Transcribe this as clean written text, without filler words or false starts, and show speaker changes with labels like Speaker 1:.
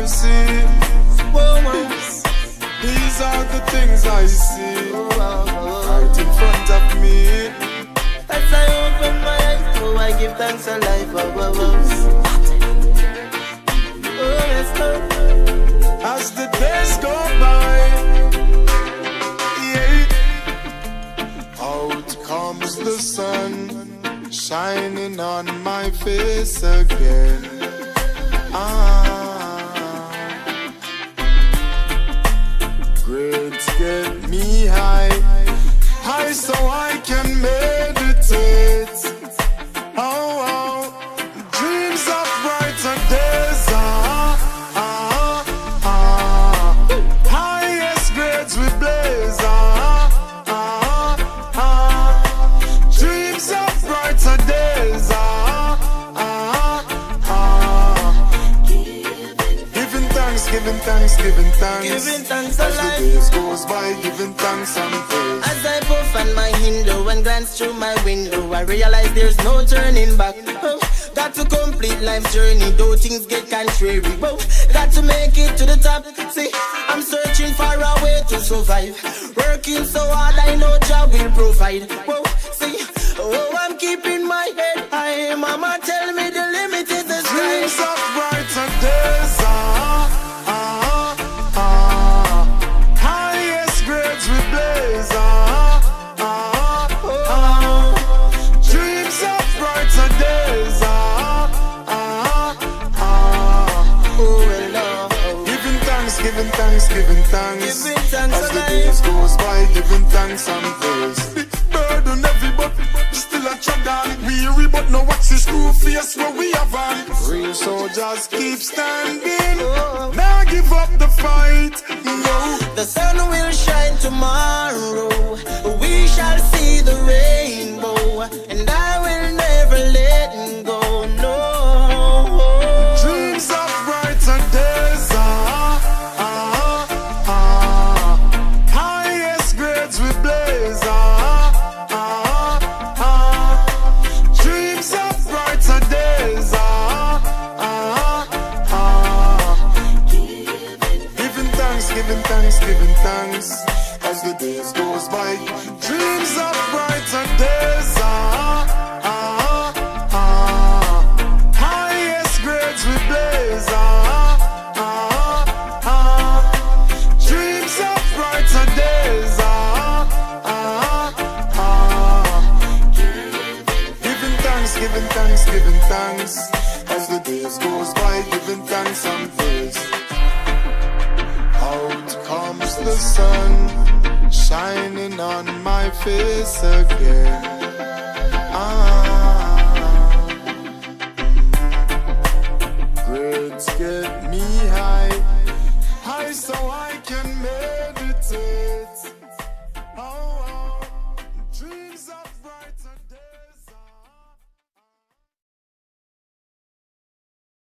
Speaker 1: see. These are the things I see right in front of me.
Speaker 2: As I open my eyes, oh, I give thanks for life. Yes, Lord.
Speaker 1: As the days go by, yeah, out comes the sun, shining on my face again. Grades get me high, high so I can meditate. Dreams of brighter days. Highest grades we blaze. Dreams of brighter days. Giving thanks.
Speaker 2: Giving thanks
Speaker 1: as the days goes by, giving thanks and praise.
Speaker 2: As I puff on my window and glance through my window, I realize there's no turning back. Got to complete life's journey, though things get contrary. Got to make it to the top. See, I'm searching for a way to survive. Working so hard, I know job will provide. See, I'm keeping my head high. Mama tell me the limit is the sky.
Speaker 1: Dreams of brighter days. Highest grades we blaze. Dreams of brighter days. Giving thanks. As the days goes by, giving thanks and praise. Big burden heavy, but still a tread on. Weary, but no watch the screw face where we have on. Real soldiers keep standing. Now give up the fight. No.
Speaker 2: The sun will shine tomorrow. We shall see the rainbow, and I will never let go. No.
Speaker 1: Dreams of brighter days. Highest grades we blaze. Dreams of brighter days. Giving thanks as the days goes by. Dreams of brighter days. Highest grades we blaze. Dreams of brighter days. Giving thanks as the days goes by, giving thanks and praise. Out comes the sun, shining on my face again. Grades get me high, high so I can